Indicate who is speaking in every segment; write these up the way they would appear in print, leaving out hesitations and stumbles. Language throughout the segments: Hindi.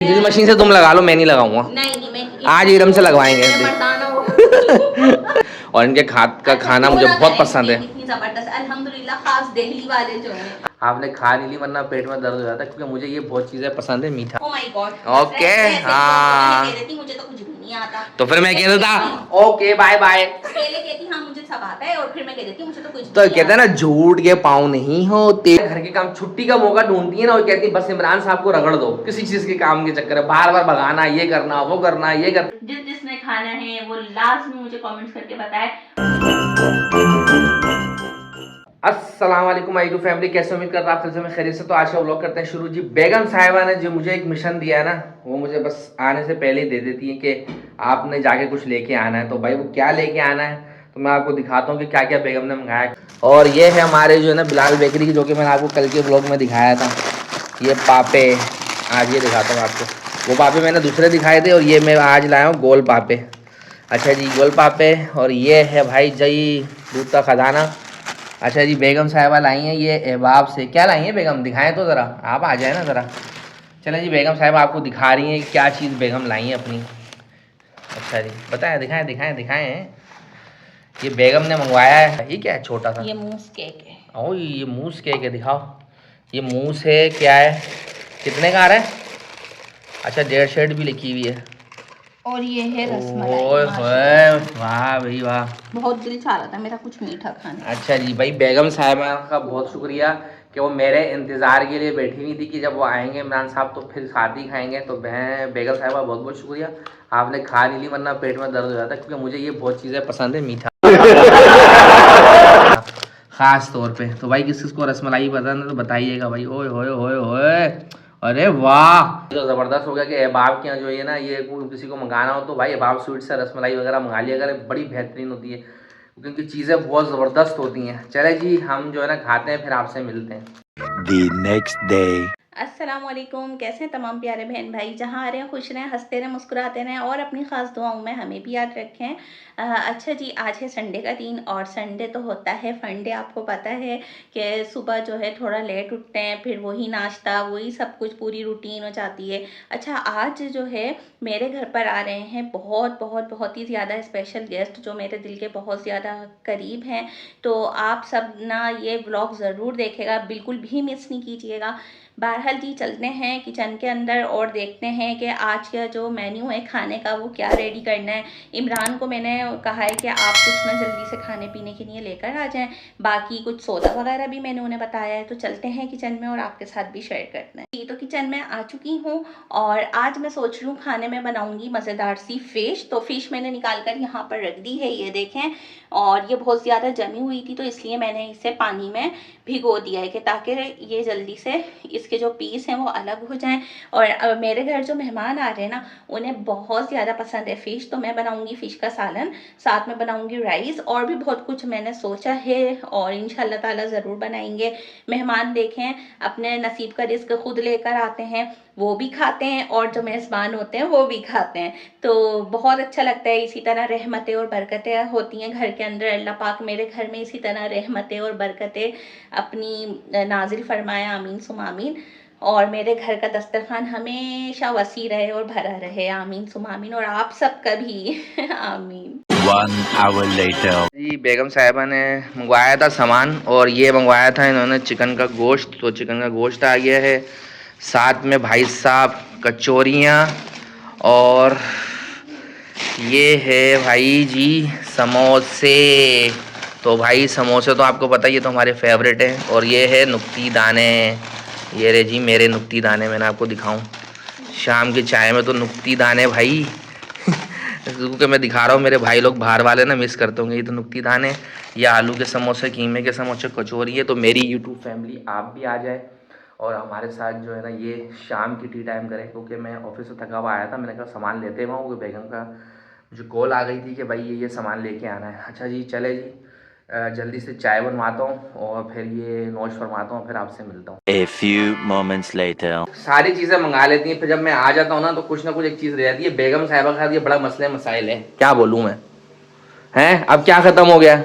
Speaker 1: ड्रिल मशीन से तुम लगा लो, मैं नहीं लगाऊंगा।
Speaker 2: नहीं मैं
Speaker 1: आज इरम से लगवाएंगे।
Speaker 2: मर्दाना हो।
Speaker 1: और इनके हाथ का खाना मुझे बहुत पसंद है।
Speaker 2: इतनी जबरदस्त अल्हम्दुलिल्लाह, खास दिल्ली वाले जो हैं।
Speaker 1: आपने खा नहीं ली वरना पेट में दर्द हो जाता है, क्योंकि मुझे ये बहुत चीजें पसंद है मीठा।
Speaker 2: Oh my God.
Speaker 1: ओके
Speaker 2: हाँ मुझे तो कुछ भी नहीं आता।
Speaker 1: तो फिर मैं कहता था ओके बाय बाय।
Speaker 2: पहले कहती हाँ मुझे सब आता है, और फिर मैं कह देती मुझे तो कुछ
Speaker 1: तो कहते हैं ना झूठ के पाँव नहीं होते। घर के काम छुट्टी का मौका ढूंढती है ना, और कहती है बस इमरान साहब को रगड़ दो किसी चीज के काम के चक्कर में, बार बार भगाना, ये करना वो करना ये करना।
Speaker 2: जिसने खाना है वो लाजमी मुझे कमेंट्स करके बताए।
Speaker 1: अस्सलाम वालेकुम माय फैमिली, कैसे उम्मीद करता आप सबसे मैं खैरियत से। तो आज का व्लॉग करते हैं शुरू जी। बेगम साहिबा ने जो मुझे एक मिशन दिया है ना, वो मुझे बस आने से पहले ही दे देती है कि आपने जाके कुछ लेके आना है। तो भाई वो क्या लेके आना है तो मैं आपको दिखाता हूँ कि क्या क्या बेगम ने मंगाया। और ये है हमारे जो है ना बिलाल बेकरी की, जो कि मैंने आपको कल के व्लॉग में दिखाया था। ये पापे, आज ये दिखाता हूँ आपको। वो पापे मैंने दूसरे दिखाए थे और ये मैं आज लाया हूँ गोल पापे। अच्छा जी गोल पापे। और ये है भाई जई दूध का खजाना। अच्छा जी बेगम साहिबा लाई हैं ये अहबाब से। क्या लाई हैं बेगम, दिखाएं तो ज़रा, आप आ जाए ना ज़रा। चलें जी बेगम साहिबा आपको दिखा रही हैं क्या चीज़ बेगम लाई हैं अपनी। अच्छा जी बताएं, दिखाएं दिखाएं दिखाएं। ये बेगम ने मंगवाया है। ये क्या है छोटा सा?
Speaker 2: ये मूस केक है।
Speaker 1: ओ ये मूस केक है, दिखाओ। ये मूस है क्या है, कितने का आ रहा है? अच्छा 1.5 भी लिखी हुई है।
Speaker 2: और ये है
Speaker 1: ओए
Speaker 2: रसमलाई।
Speaker 1: वाह भाई वाह,
Speaker 2: बहुत दिल चाह रहा था मेरा कुछ मीठा खाने।
Speaker 1: अच्छा जी भाई बेगम साहिबा का बहुत शुक्रिया कि वो मेरे इंतज़ार के लिए बैठी हुई थी कि जब वो आएंगे इमरान साहब तो फिर साथ ही खाएंगे। तो मैं बेगम साहिबा बहुत बहुत शुक्रिया, आपने खा नहीं ली वरना पेट में दर्द हो जाता है, क्योंकि मुझे ये बहुत चीज़ें पसंद है मीठा ख़ास तौर पे। तो भाई किस किसको रसमलाई पसंद है तो बताइएगा भाई। ओए होए होए होए, अरे वाह तो ज़बरदस्त हो गया कि अहबाब के यहाँ जो है ना, ये किसी को मंगाना हो तो भाई अहबाब स्वीट से रसमलाई वगैरह मंगा लिया अगर, बड़ी बेहतरीन होती है क्योंकि चीज़ें बहुत ज़बरदस्त होती हैं। चले जी हम जो है ना खाते हैं, फिर आपसे मिलते हैं।
Speaker 3: The next day.
Speaker 2: अस्सलाम वालेकुम, कैसे हैं तमाम प्यारे बहन भाई। जहाँ आ रहे हैं खुश रहें, हंसते रहें, मुस्कुराते रहें, और अपनी ख़ास दुआओं में हमें भी याद रखें। अच्छा जी आज है संडे का दिन, और संडे तो होता है फंडे। आपको पता है कि सुबह जो है थोड़ा लेट उठते हैं, फिर वही नाश्ता वही सब कुछ पूरी रूटीन हो जाती है। अच्छा आज जो है मेरे घर पर आ रहे हैं बहुत बहुत बहुत ही ज़्यादा स्पेशल गेस्ट, जो मेरे दिल के बहुत ज़्यादा करीब हैं। तो आप सब ना ये व्लॉग ज़रूर देखेगा, बिल्कुल भी मिस नहीं कीजिएगा। बहरहाल जी चलते हैं किचन के अंदर और देखते हैं कि आज का जो मेन्यू है खाने का वो क्या रेडी करना है। इमरान को मैंने कहा है कि आप कुछ ना जल्दी से खाने पीने के लिए लेकर आ जाएं, बाकी कुछ सौदा वगैरह भी मैंने उन्हें बताया है। तो चलते हैं किचन में और आपके साथ भी शेयर करते हैं। तो किचन में आ चुकी हूँ और आज मैं सोच रही हूँ खाने में बनाऊँगी मज़ेदार सी फ़िश। तो फ़िश मैंने निकाल कर यहाँ पर रख दी है, ये देखें। और ये बहुत ज़्यादा जमी हुई थी तो इसलिए मैंने इसे पानी में भिगो दिया है कि ताकि ये जल्दी से इसके जो पीस हैं वो अलग हो जाएं। और मेरे घर जो मेहमान आ रहे हैं ना उन्हें बहुत ज़्यादा पसंद है फ़िश, तो मैं बनाऊंगी फ़िश का सालन, साथ में बनाऊंगी राइस, और भी बहुत कुछ मैंने सोचा है और इंशाल्लाह ताला ज़रूर बनाएंगे। मेहमान देखें अपने नसीब का रिस्क खुद लेकर आते हैं, वो भी खाते हैं और जो मेज़बान होते हैं वो भी खाते हैं। तो बहुत अच्छा लगता है। इसी तरह रहमतें और बरकतें होती हैं घर के अंदर। अल्लाह पाक मेरे घर में इसी तरह रहमतें और बरकतें अपनी नाजिल फरमाए, आमीन सुम आमीन। और मेरे घर का दस्तरखान हमेशा वसी रहे और भरा रहे, आमीन सुम आमीन। और आप सबका भी आमीन।
Speaker 3: 1 hour later.
Speaker 1: जी बेगम साहिबा ने मंगवाया था सामान, और ये मंगवाया था इन्होंने चिकन का गोश्त। तो चिकन का गोश्त आ गया है, साथ में भाई साहब कचौरियाँ, और ये है भाई जी समोसे। तो भाई समोसे तो आपको पता ही है, तो हमारे फेवरेट हैं। और ये है नुक्ती दाने, ये रे जी मेरे नुक्ती दाने, मैंने आपको दिखाऊं शाम की चाय में तो नुक्ती दाने भाई क्योंकि मैं दिखा रहा हूँ मेरे भाई लोग बाहर वाले ना मिस करते होंगे। ये तो नुक्ती दाने, ये आलू के समोसे, कीमे के समोसे, कचौरी है। तो मेरी यूट्यूब फैमिली आप भी आ जाए और हमारे साथ जो है ना ये शाम की टी टाइम करें, क्योंकि मैं ऑफिस से थका हुआ आया था। मैंने कहा सामान लेते हुआ हूँ, बेगम का मुझे कॉल आ गई थी कि भाई ये सामान लेके आना है। अच्छा जी चले जी जल्दी से चाय बनवाता हूँ और फिर ये नोश फरमाता हूँ, फिर आपसे मिलता हूँ।
Speaker 3: A few moments later.
Speaker 1: सारी चीज़ें मंगा लेती हैं, फिर जब मैं आ जाता हूँ ना तो कुछ ना कुछ एक चीज़ रह जाती है। बेगम साहिबा के साथ ये बड़ा मसले मसाइल है, क्या बोलूँ मैं। हैं अब क्या ख़त्म हो गया,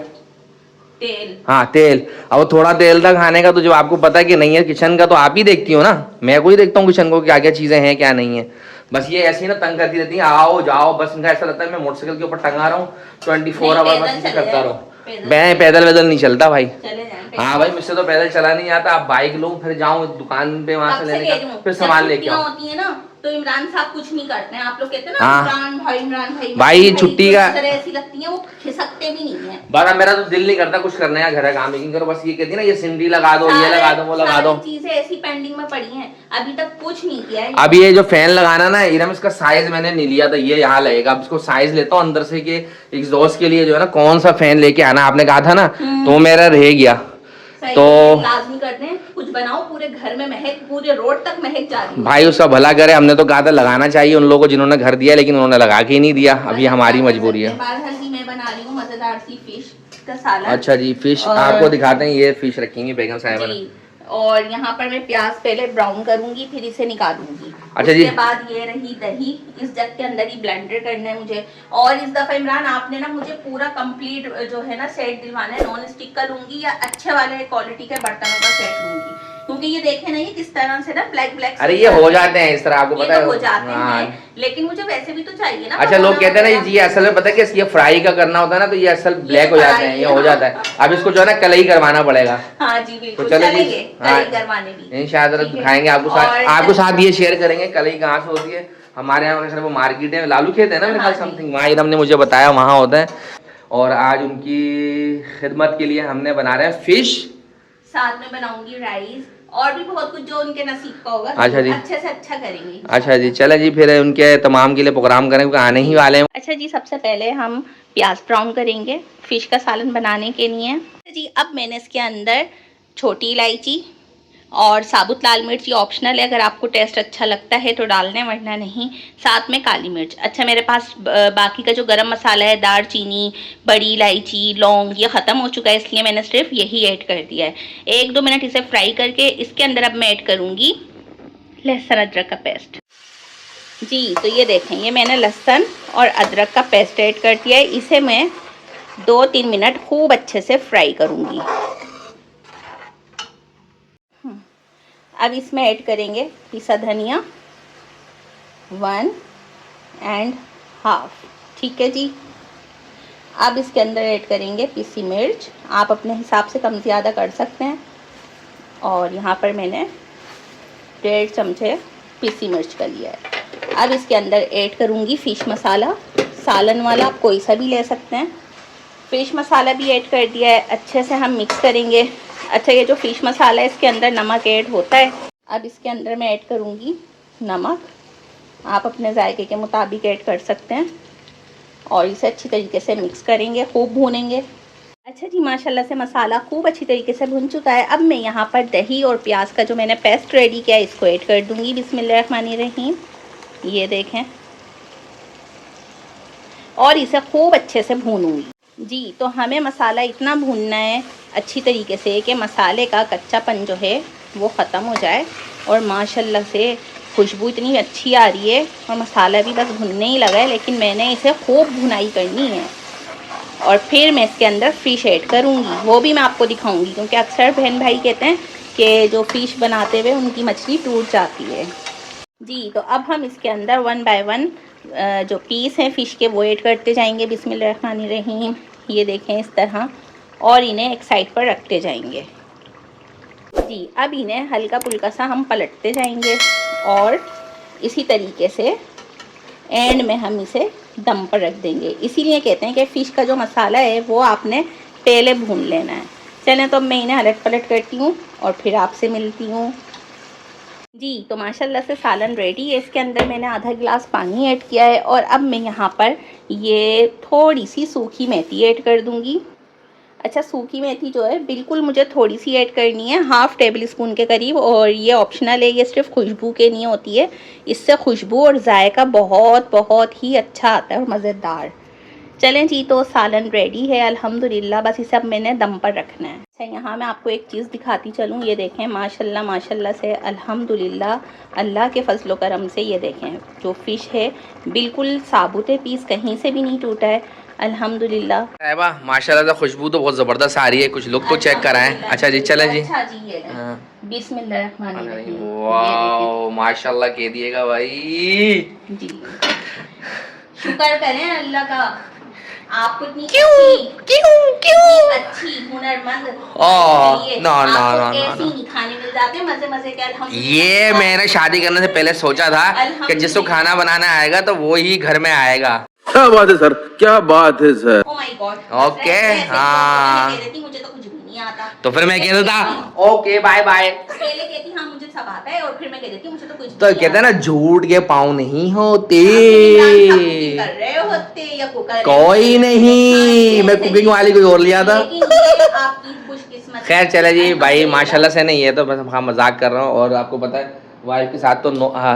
Speaker 2: तेल।
Speaker 1: हाँ तेल। अब वो थोड़ा तेल था खाने का, तो जब आपको पता है कि नहीं है किचन का, तो आप ही देखती हो ना, मैं को ही देखता हूँ किचन को क्या क्या चीजें हैं क्या नहीं है। बस ये ऐसी ना तंग करती रहती है, आओ जाओ, बस इनका ऐसा लगता है मैं मोटरसाइकिल के ऊपर टंगा रहा हूँ 24 आवर, बस इसे करता रहो। मैं पैदल वैदल नहीं चलता भाई। हाँ भाई, मुझसे तो पैदल चला नहीं आता। आप बाइक लो, फिर जाऊँ दुकान पे वहां से लेने का, फिर सामान लेके आओ।
Speaker 2: होती है ना तो इमरान साहब कुछ नहीं करते हैं, आप लोग कहते हैं ना
Speaker 1: हाँ।
Speaker 2: इमरान
Speaker 1: भाई छुट्टी का
Speaker 2: ऐसी लगती है, वो खिसकते भी नहीं है।
Speaker 1: बड़ा मेरा तो दिल नहीं करता कुछ करने का, घर का काम लेकिन करो, बस ये कहती है ना, ये सिंडी लगा दो, ये लगा दो, वो लगा दो।
Speaker 2: चीजें ऐसी पेंडिंग में पड़ी हैं, अभी तक कुछ नहीं किया है।
Speaker 1: अब ये जो फैन लगाना ना इरम, इसका साइज मैंने नहीं लिया था, ये यहाँ लगेगा। अब इसको साइज लेता हूँ अंदर से, कि एग्जॉस्ट के लिए जो है ना कौन सा फैन लेके आना, आपने कहा था ना, तो मेरा रह गया। तो
Speaker 2: लाजमी करते हैं, कुछ बनाओ, पूरे घर में महक, पूरे रोड तक महक जा रही है।
Speaker 1: भाई उसका भला करे, हमने तो कहा था लगाना चाहिए उन लोगों को जिन्होंने घर दिया, लेकिन उन्होंने लगा के ही नहीं दिया। अब ये हमारी मजबूरी है।
Speaker 2: मैं बना रही हूँ मजेदार सी फिश का सालन।
Speaker 1: अच्छा जी, फिश आपको दिखाते हैं, ये फिश रखेंगे बेगम साहिबा ने।
Speaker 2: और यहाँ पर मैं प्याज पहले ब्राउन करूंगी, फिर इसे निकालूंगी।
Speaker 1: अच्छा जी।
Speaker 2: उसके बाद ये रही दही, इस जग के अंदर ही ब्लेंडर करना है मुझे। और इस दफा इमरान आपने ना मुझे पूरा कंप्लीट जो है ना सेट दिलवाना है, नॉन स्टिक का लूंगी या अच्छे वाले क्वालिटी के बर्तनों का सेट लूंगी, क्योंकि ये देखे ना ये किस तरह से ना ब्लैक ब्लैक।
Speaker 1: अरे ये हो जाते हैं इस तरह, आपको पता है
Speaker 2: हो जाते हैं, लेकिन मुझे वैसे भी तो चाहिए ना।
Speaker 1: अच्छा, लोग कहते हैं ना ये असल में पता है कि ये फ्राई का करना होता है ना, तो ये असल ब्लैक हो जाते हैं, ये हो जाता है। अब इसको जो है ना कलई करवाना पड़ेगा।
Speaker 2: हाँ जी बिल्कुल,
Speaker 1: तो चलेंगे
Speaker 2: करवाने भी
Speaker 1: इंशाल्लाह दिखाएंगे आपको साथ ये शेयर करेंगे कलई कहाँ से होती है। हमारे यहाँ वो मार्केट है, लालू खेत है ना मेरे ख्याल समथिंग, वहाँ इरम ने मुझे बताया वहाँ होता है। और आज उनकी खिदमत के लिए हमने बना रहे हैं फिश, साथ में बनाऊंगी राइस
Speaker 2: और भी बहुत कुछ जो उनके नसीब का होगा।
Speaker 1: अच्छा जी,
Speaker 2: अच्छे से अच्छा करेंगे।
Speaker 1: अच्छा जी, चले जी, फिर उनके तमाम के लिए प्रोग्राम करें, क्योंकि आने ही वाले हैं।
Speaker 2: अच्छा जी, सबसे पहले हम प्याज ब्राउन करेंगे फिश का सालन बनाने के लिए जी। अब मैंने इसके अंदर छोटी इलायची और साबुत लाल मिर्च, ये ऑप्शनल है, अगर आपको टेस्ट अच्छा लगता है तो डालना है, वरना नहीं। साथ में काली मिर्च। अच्छा, मेरे पास बाकी का जो गरम मसाला है, दालचीनी, बड़ी इलायची, लौंग, ये ख़त्म हो चुका है, इसलिए मैंने सिर्फ यही ऐड कर दिया है। 1-2 मिनट इसे फ्राई करके इसके अंदर अब मैं ऐड करूँगी लहसुन अदरक का पेस्ट जी। तो ये देखें, ये मैंने लहसुन और अदरक का पेस्ट ऐड कर दिया है। इसे मैं 2-3 मिनट खूब अच्छे से फ्राई करूँगी। अब इसमें ऐड करेंगे पिसा धनिया 1.5, ठीक है जी। अब इसके अंदर ऐड करेंगे पिसी मिर्च, आप अपने हिसाब से कम ज़्यादा कर सकते हैं। और यहाँ पर मैंने 1.5 चमचे पिसी मिर्च का लिया है। अब इसके अंदर ऐड करूँगी फ़िश मसाला, सालन वाला, आप कोई सा भी ले सकते हैं। फ़िश मसाला भी ऐड कर दिया है, अच्छे से हम मिक्स करेंगे। अच्छा, ये जो फ़िश मसाला है इसके अंदर नमक ऐड होता है। अब इसके अंदर मैं ऐड करूँगी नमक, आप अपने जायके के मुताबिक ऐड कर सकते हैं। और इसे अच्छी तरीके से मिक्स करेंगे, खूब भूनेंगे। अच्छा जी, माशाल्लाह से मसाला खूब अच्छी तरीके से भुन चुका है। अब मैं यहाँ पर दही और प्याज का जो मैंने पेस्ट रेडी किया है इसको ऐड कर दूँगी। बिस्मिल्लाहिर्रहमानिर्रहीम, ये देखें, और इसे खूब अच्छे से भूनूँगी जी। तो हमें मसाला इतना भूनना है अच्छी तरीके से कि मसाले का कच्चापन जो है वो ख़त्म हो जाए। और माशाल्लाह से खुशबू इतनी अच्छी आ रही है, और मसाला भी बस भुनने ही लगा है, लेकिन मैंने इसे खूब भुनाई करनी है। और फिर मैं इसके अंदर फ़िश ऐड करूँगी, वो भी मैं आपको दिखाऊँगी, क्योंकि अक्सर बहन भाई कहते हैं कि जो फ़िश बनाते हुए उनकी मछली टूट जाती है जी। तो अब हम इसके अंदर 1 बाय 1 जो पीस हैं फ़िश के वो ऐड करते जाएंगे। बिस्मिल्लाहिर्रहमानिर्रहीम, ये देखें इस तरह, और इन्हें एक साइड पर रखते जाएंगे जी। अब इन्हें हल्का फुल्का सा हम पलटते जाएंगे, और इसी तरीके से एंड में हम इसे दम पर रख देंगे। इसीलिए कहते हैं कि फ़िश का जो मसाला है वो आपने पहले भून लेना है। चलें, तो मैं इन्हें अलट पलट करती हूँ और फिर आपसे मिलती हूँ जी। तो माशाल्लाह से सालन रेडी है। इसके अंदर मैंने आधा गिलास पानी ऐड किया है, और अब मैं यहाँ पर ये थोड़ी सी सूखी मेथी ऐड कर दूँगी। अच्छा, सूखी मेथी जो है बिल्कुल मुझे थोड़ी सी ऐड करनी है, 1/2 टेबल स्पून के करीब, और ये ऑप्शनल है, ये सिर्फ खुशबू के लिए होती है। इससे खुशबू और जायका बहुत बहुत ही अच्छा आता है और मज़ेदार। चलें जी, तो सालन रेडी है अल्हम्दुलिल्लाह। बस इसे अब मैंने दम पर रखना है। अच्छा, यहाँ मैं आपको एक चीज़ दिखाती चलूँ, ये देखें, माशाल्लाह माशाल्लाह से अल्हम्दुलिल्लाह, अल्लाह के फजल व करम से ये देखें जो फ़िश है बिल्कुल साबुत है, पीस कहीं से भी नहीं टूटा है। अल्हम्दुलिल्लाह।
Speaker 1: साहिबा माशाल्लाह से खुशबू तो बहुत ज़बरदस्त आ रही है, कुछ लोग तो चेक कराएं। अच्छा जी चलें जी।
Speaker 2: अच्छा जी ये
Speaker 1: हाँ।
Speaker 2: बिस्मिल्लाहिर्रहमानिर्रहीम।
Speaker 1: वाह माशाल्लाह कह दिएगा भाई
Speaker 2: जी शुक्र करें अल्लाह का, आपको इतनी अच्छी हुनरमंद
Speaker 1: ना ना ना ना
Speaker 2: ऐसी नहीं खाने मिल जाते मजे मजे के। अल्हम्दुलिल्लाह
Speaker 1: ये मैंने शादी करने से पहले सोचा था कि जिसको खाना बनाना आएगा तो वो ही घर में आएगा।
Speaker 4: क्या बात है सर, क्या बात है sir.
Speaker 2: Oh my God.
Speaker 1: Okay, हाँ।
Speaker 2: कह देती मुझे तो कुछ भी नहीं आता।
Speaker 1: तो फिर मैं कहता था ओके बाय बाय।
Speaker 2: पहले कहती हाँ मुझे सब आता है और फिर मैं कह देती मुझे तो कुछ
Speaker 1: तो कहते हैं ना झूठ के पाँव नहीं होते।
Speaker 2: कर रहे होते या कुकर
Speaker 1: कोई नहीं, मैं कुकिंग वाली कोई और लिया था।
Speaker 2: आपकी खुशकिस्मत।
Speaker 1: खैर चले जी भाई माशाल्लाह से नहीं है तो बस हाँ मजाक कर रहा हूँ। और आपको पता है वाइफ के साथ तो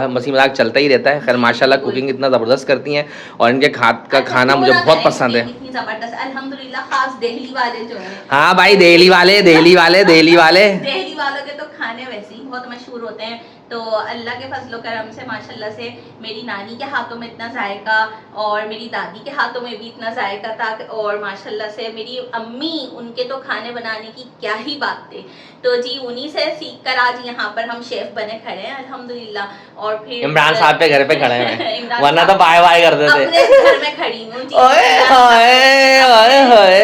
Speaker 1: मसी मजाक चलता ही रहता है। खैर माशाल्लाह कुकिंग इतना ज़बरदस्त करती हैं और इनके हाथ का खाना मुझे बहुत पसंद है।
Speaker 2: इतनी जबरदस्त अल्हम्दुलिल्लाह, खास दिल्ली वाले जो हैं।
Speaker 1: हाँ भाई दिल्ली वाले दिल्ली वाले दिल्ली वाले
Speaker 2: दिल्ली वालों के तो खाने वैसे ही बहुत मशहूर होते हैं। तो अल्लाह के फजलो करम से माशाल्लाह से मेरी नानी के हाथों में इतना जायका और मेरी दादी के हाथों में भी इतना जायका था। और माशाल्लाह से मेरी अम्मी उनके तो खाने बनाने की क्या ही बात थी। तो जी उन्हीं से सीख कर आज यहाँ पर हम शेफ बने खड़े हैं अल्हम्दुलिल्लाह। और फिर
Speaker 1: इमरान साहब पे घर पे खड़े हैं
Speaker 2: इमरान
Speaker 1: वरना तो
Speaker 2: साहब
Speaker 1: बाय बाय करते थे।
Speaker 2: अपने घर में खड़ी हूँ जी।
Speaker 1: ओए होए ओए होए।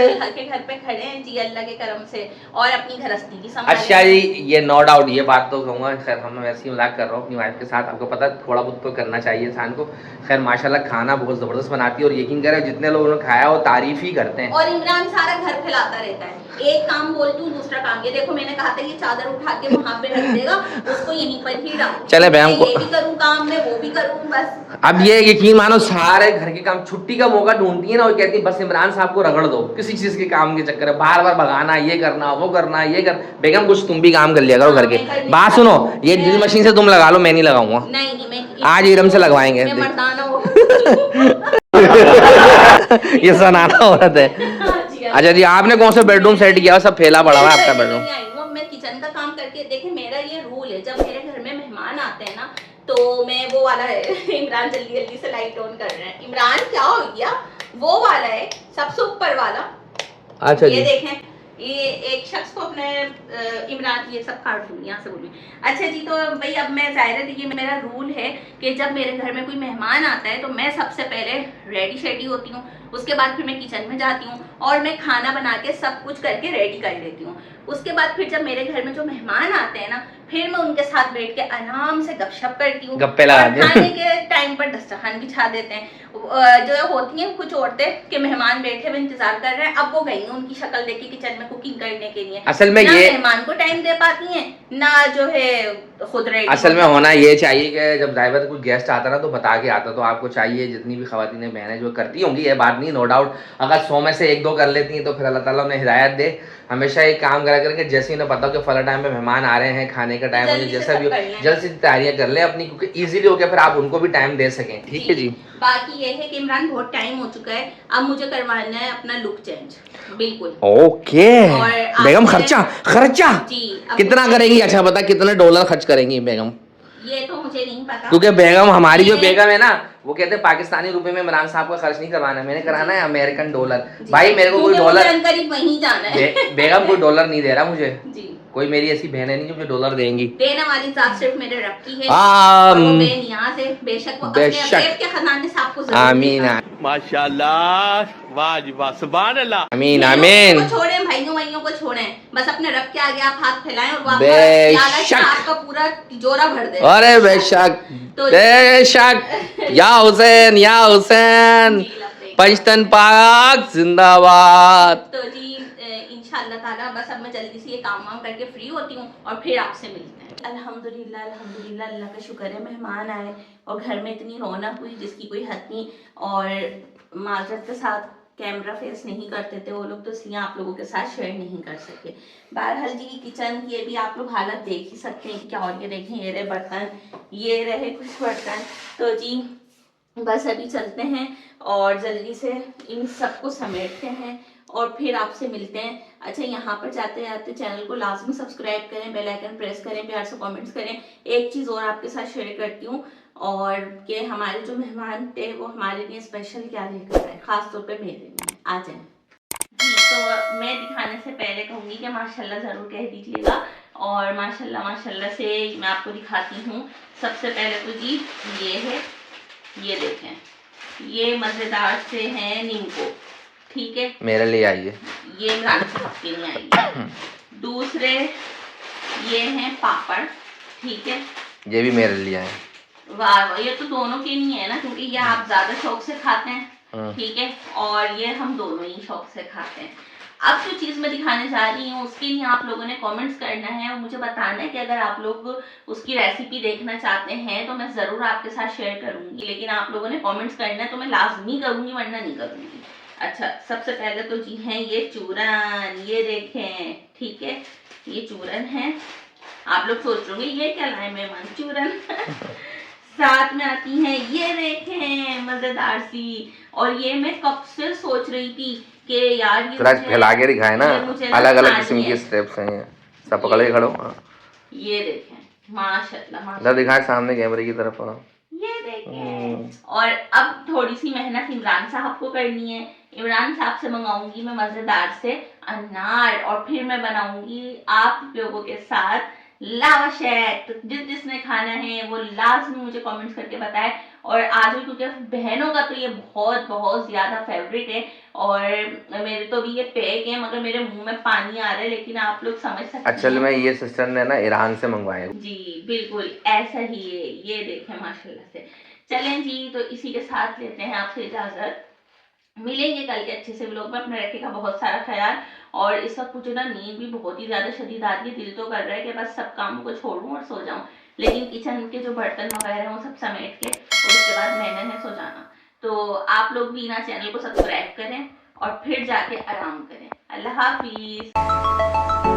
Speaker 2: अपने के घर पे खड़े हैं जी अल्लाह के करम से और अपनी गृहस्थी की संभाल।
Speaker 1: अच्छा जी ये नो डाउट ये बात तो कहूँगा। खैर हम वैसे ही मजाक कर रहा हूँ अपनी वाइफ के साथ। आपको पता है थोड़ा बहुत तो करना चाहिए इंसान को। खैर माशाल्लाह खाना बहुत ज़बरदस्त बनाती है और यकीन करें जितने लोगों ने खाया वो तारीफ ही करते हैं।
Speaker 2: और इमरान सारा घर फैलाता रहता है, एक काम बोलती हूँ दूसरा काम। ये देखो मैंने कहा था ये चादर उठा के वहाँ पे रख देगा, उसको यहीं पर ही डाल।
Speaker 1: चले बहन को
Speaker 2: ये भी करूँ काम में वो भी करूँ बस।
Speaker 1: अब ये यकीन मानो सारे घर के काम छुट्टी का मौका ढूंढती है ना और कहती है बस इमरान साहब को रगड़ दो किसी चीज के काम के चक्कर में। बार बार भगाना, ये करना वो करना ये कर। बेगम कुछ तुम भी काम कर लिया करो घर के। बात सुनो ये ड्रिल मशीन से तुम लगा लो, मैं नहीं लगाऊंगा।
Speaker 2: नहीं मैं
Speaker 1: आज इरम से लगवाएंगे।
Speaker 2: मैं मर्दाना हूँ।
Speaker 1: ये सनाना औरत है। अच्छा जी आपने कौन सा बेडरूम सेट किया? सब फैला पड़ा हुआ है आपका बेडरूम।
Speaker 2: मैं किचन का काम करके देखे मेरा ये रूल है जब मेरे घर में मेहमान आते हैं ना तो मैं वो वाला है। इमरान जल्दी जल्दी से लाइट ऑन कर रहे हैं। इमरान क्या हो गया? वो वाला है सबसे ऊपर वाला।
Speaker 1: अच्छा
Speaker 2: ये
Speaker 1: जी
Speaker 2: देखें ये एक शख्स को अपने इमरान ये सब काट दूँ यहाँ से बोलूँ। अच्छा जी तो भाई अब मैं जाहिर है ये मेरा रूल है कि जब मेरे घर में कोई मेहमान आता है तो मैं सबसे पहले रेडी शेडी होती हूँ। उसके बाद फिर मैं किचन में जाती हूँ और मैं खाना बना के सब कुछ करके रेडी कर लेती हूँ। उसके बाद फिर जब मेरे घर में जो मेहमान आते हैं ना फिर मैं उनके साथ बैठ के आराम से गपशप करती हूँ।
Speaker 1: गप्पे लगा के
Speaker 2: खाने के टाइम पर दस्तरखान बिछा देते हैं। जो होती हैं कुछ औरतें कि मेहमान बैठे हुए इंतजार कर रहे हैं, अब वो गई हैं उनकी शक्ल देख के किचन में कुकिंग करने के लिए।
Speaker 1: असल में
Speaker 2: ना
Speaker 1: ये
Speaker 2: मेहमान को टाइम दे पाती हैं ना जो है खुद रेडी।
Speaker 1: असल में होना ये चाहिए कि जब ड्राइवर कोई गेस्ट आता ना तो बता के आता। तो आपको चाहिए जितनी भी खवातीन बहनें जो करती होंगी ये बात नहीं नो डाउट, अगर 100 में से 1-2 कर लेती हैं तो फिर अल्लाह ताला उन्हें हिदायत दे। हमेशा एक काम करा करके जैसे ही उन्हें पता हो कि फला टाइम पे मेहमान आ रहे हैं, खाने का टाइम हो जैसा भी हो जल्द से तैयारियां कर लें अपनी, क्योंकि इजीली हो गया फिर आप उनको भी टाइम दे सकें। ठीक है जी।
Speaker 2: बाकी ये है कि इमरान बहुत टाइम हो चुका है, अब मुझे करवाना है अपना लुक चेंज बिल्कुल।
Speaker 1: ओके बेगम खर्चा खर्चा
Speaker 2: जी
Speaker 1: कितना करेंगी? अच्छा बता कितने डॉलर खर्च करेंगी बेगम?
Speaker 2: ये तो मुझे नहीं पता
Speaker 1: क्योंकि बेगम हमारी जो बेगम है ना वो कहते हैं पाकिस्तानी रुपए में इमरान साहब का खर्च नहीं करवाना, मैंने कराना है अमेरिकन डॉलर। भाई मेरे को कोई डॉलर
Speaker 2: वहीं जाना है।
Speaker 1: बेगम कोई डॉलर नहीं दे रहा मुझे।
Speaker 2: जी
Speaker 1: कोई मेरी ऐसी बहन है नहीं जो मुझे डॉलर देंगी।
Speaker 2: देने वाली जात सिर्फ मेरे रब की है और वो बेनियाज है। बेशक वो अपने गैब के खजाने से आपको जरूर
Speaker 1: आमीन
Speaker 4: माशाल्लाह वाह जी वाह सुभान अल्लाह।
Speaker 1: आमीन आमीन।
Speaker 2: छोड़े भाइयों भाइयों को छोड़े, बस अपने रब के आगे आप हाथ फैलाएं और वो
Speaker 1: बेशक
Speaker 2: आपका पूरा तिजोरा भर दे।
Speaker 1: अरे बेशक बेशक या हुसैन या हुसैन पंचतन पाक जिंदाबाद।
Speaker 2: तो जी इंशाअल्लाह ताला बस अब मैं जल्दी से ये काम वाम करके फ्री होती हूँ और फिर आपसे मिलते हैं। अल्हम्दुलिल्लाह अल्हम्दुलिल्लाह अल्लाह का शुक्र है मेहमान आए और घर में इतनी रौनक हुई जिसकी कोई हद नहीं। और माजरत के साथ कैमरा फेस नहीं करते थे वो लोग तो इसलिए आप लोगों के साथ शेयर नहीं कर सके। बहरहाल जी किचन की ये भी आप लोग हालत देख ही सकते हैं कि क्या। और ये देखें ये रहे बर्तन, ये रहे कुछ बर्तन। तो जी बस अभी चलते हैं और जल्दी से इन सबको समेटते हैं और फिर आपसे मिलते हैं। अच्छा यहाँ पर जाते जाते चैनल को लाजमी सब्सक्राइब करें, बेल आइकन प्रेस करें, प्यार से कमेंट्स करें। एक चीज़ और आपके साथ शेयर करती हूँ, और कि हमारे जो मेहमान थे वो हमारे लिए स्पेशल क्या लेकर आए, खास तौर पे मेरे लिए। आ जाए जी। तो मैं दिखाने से पहले कहूँगी कि माशाल्लाह ज़रूर कह दीजिएगा, और माशाल्लाह माशाल्लाह से मैं आपको दिखाती हूँ। सबसे पहले तो जी ये है, ये देखें, ये मज़ेदार से हैं नींबू, ठीक है,
Speaker 1: मेरे लिए आई है,
Speaker 2: ये इमरान साहब के लिए आई है। दूसरे ये हैं पापड़, ठीक है,
Speaker 1: ये भी मेरे लिए आए।
Speaker 2: वाह वाह, ये तो दोनों के नहीं है ना, क्योंकि ये आप ज्यादा शौक से खाते हैं, ठीक है, और ये हम दोनों ही शौक से खाते हैं। अब जो चीज मैं दिखाने जा रही हूँ उसके लिए आप लोगों ने कमेंट्स करना है और मुझे बताना है कि अगर आप लोग उसकी रेसिपी देखना चाहते हैं तो मैं जरूर आपके साथ शेयर करूंगी, लेकिन आप लोगों ने कमेंट्स करना है तो मैं लाजमी करूंगी, वरना नहीं करूंगी। अच्छा, सबसे पहले तो जी हैं ये चूरन, ये देखें, ठीक है, ये चूरन है। आप लोग सोच रहे होंगे ये क्या लाए मेहमान, चूरन। साथ में आती हैं ये देखें मजेदार सी, और ये मैं कब से सोच रही थी कि यार ये
Speaker 1: थोड़ा फैला के दिखाए ना, अलग अलग किस्म
Speaker 2: खानी
Speaker 1: की
Speaker 2: है।
Speaker 1: स्टेप्स हैं, सब पकड़ के खड़ो।
Speaker 2: ये देखें माशाल्लाह
Speaker 1: इधर
Speaker 2: माशाल्लाह,
Speaker 1: दिखाए सामने कैमरे की तरफ।
Speaker 2: ये देखें। और अब थोड़ी सी मेहनत इमरान साहब को करनी है। इमरान साहब से मंगाऊंगी मैं मजेदार से अनार, और फिर मैं बनाऊंगी आप लोगों के साथ लावा शेक। तो जिसने खाना है वो लाजमी मुझे कमेंट्स करके बताए और आज, क्योंकि बहनों का तो ये बहुत बहुत ज्यादा फेवरेट है, और मेरे तो भी ये पैक है, मगर मेरे मुंह में पानी आ रहा है, लेकिन आप लोग समझ सकते हैं।
Speaker 1: असल में ये सिस्टर ने ना ईरान से मंगवाए।
Speaker 2: जी बिल्कुल ऐसा ही है, ये देखें माशाल्लाह से। चलें जी, तो इसी के साथ लेते हैं आपसे इजाजत, मिलेंगे कल के अच्छे से व्लॉग में। अपने रखेगा बहुत सारा ख्याल, और इस वक्त मुझे ना नींद भी बहुत ही ज्यादा शदीद आ रही है, दिल तो कर रहा है कि बस सब कामों को छोड़ूं और सो जाऊं, लेकिन किचन के जो बर्तन वगैरह हैं वो सब समेट के और उसके बाद मैंने है सो जाना। तो आप लोग भी ना चैनल को सब्सक्राइब करें और फिर जाके आराम करें। अल्लाह हाफिज।